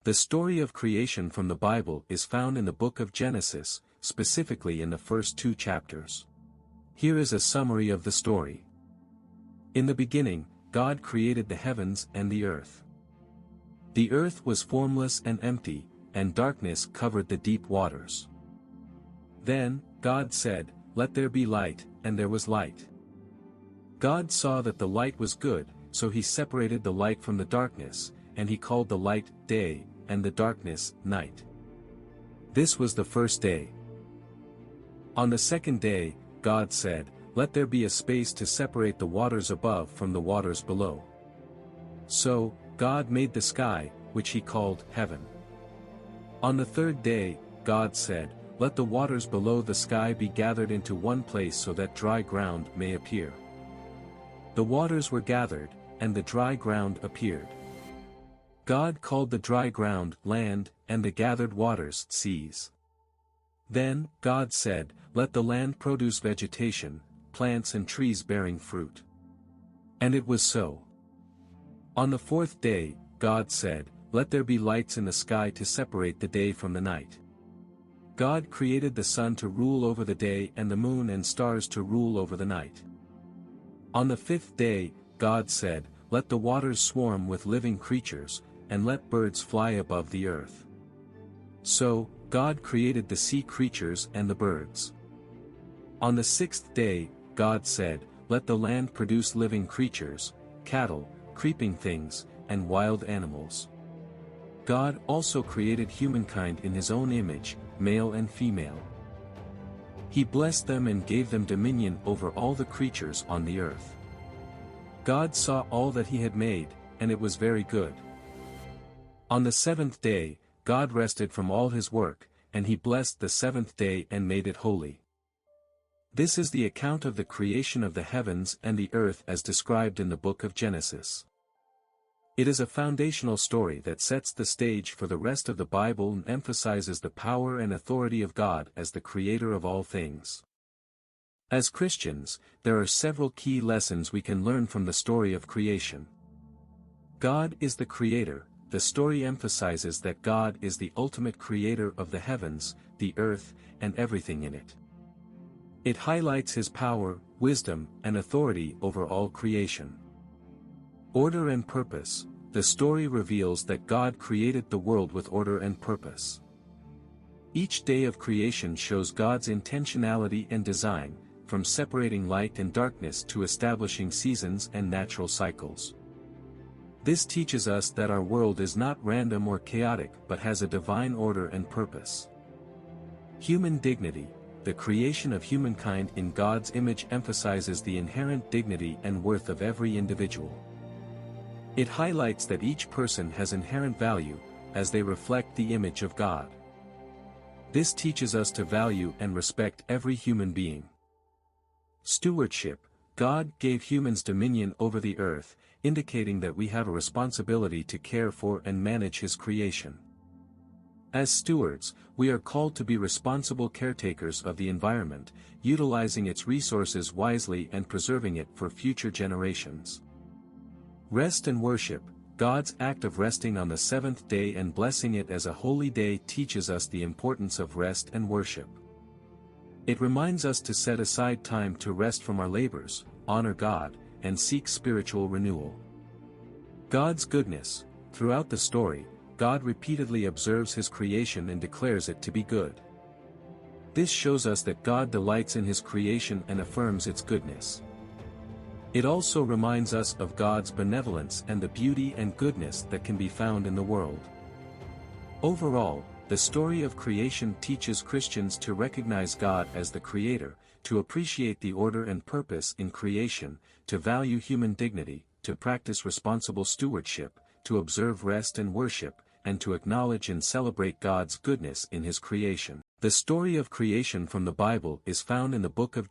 The story of creation from the Bible is found in the book of Genesis, specifically in the first 2 chapters. Here is a summary of the story. In the beginning, God created the heavens and the earth. The earth was formless and empty, and darkness covered the deep waters. Then, God said, "Let there be light," and there was light. God saw that the light was good, so he separated the light from the darkness, and he called the light day, and the darkness night. This was the first day. On the second day, God said, "Let there be a space to separate the waters above from the waters below." So, God made the sky, which he called heaven. On the third day, God said, "Let the waters below the sky be gathered into one place so that dry ground may appear." The waters were gathered, and the dry ground appeared. God called the dry ground land, and the gathered waters seas. Then, God said, "Let the land produce vegetation, plants and trees bearing fruit." And it was so. On the fourth day, God said, "Let there be lights in the sky to separate the day from the night." God created the sun to rule over the day and the moon and stars to rule over the night. On the fifth day, God said, "Let the waters swarm with living creatures, and let birds fly above the earth." So, God created the sea creatures and the birds. On the sixth day, God said, "Let the land produce living creatures, cattle, creeping things, and wild animals." God also created humankind in his own image, male and female. He blessed them and gave them dominion over all the creatures on the earth. God saw all that he had made, and it was very good. On the seventh day, God rested from all his work, and he blessed the seventh day and made it holy. This is the account of the creation of the heavens and the earth as described in the book of Genesis. It is a foundational story that sets the stage for the rest of the Bible and emphasizes the power and authority of God as the creator of all things. As Christians, there are several key lessons we can learn from the story of creation. God is the creator. The story emphasizes that God is the ultimate creator of the heavens, the earth, and everything in it. It highlights his power, wisdom, and authority over all creation. Order and purpose. The story reveals that God created the world with order and purpose. Each day of creation shows God's intentionality and design, from separating light and darkness to establishing seasons and natural cycles. This teaches us that our world is not random or chaotic but has a divine order and purpose. Human dignity. The creation of humankind in God's image emphasizes the inherent dignity and worth of every individual. It highlights that each person has inherent value, as they reflect the image of God. This teaches us to value and respect every human being. Stewardship. God gave humans dominion over the earth, indicating that we have a responsibility to care for and manage his creation. As stewards, we are called to be responsible caretakers of the environment, utilizing its resources wisely and preserving it for future generations. Rest and worship. God's act of resting on the seventh day and blessing it as a holy day teaches us the importance of rest and worship. It reminds us to set aside time to rest from our labors, honor God, and seek spiritual renewal. God's goodness. Throughout the story, God repeatedly observes his creation and declares it to be good. This shows us that God delights in his creation and affirms its goodness. It also reminds us of God's benevolence and the beauty and goodness that can be found in the world. Overall, the story of creation teaches Christians to recognize God as the creator, to appreciate the order and purpose in creation, to value human dignity, to practice responsible stewardship, to observe rest and worship, and to acknowledge and celebrate God's goodness in his creation. The story of creation from the Bible is found in the book of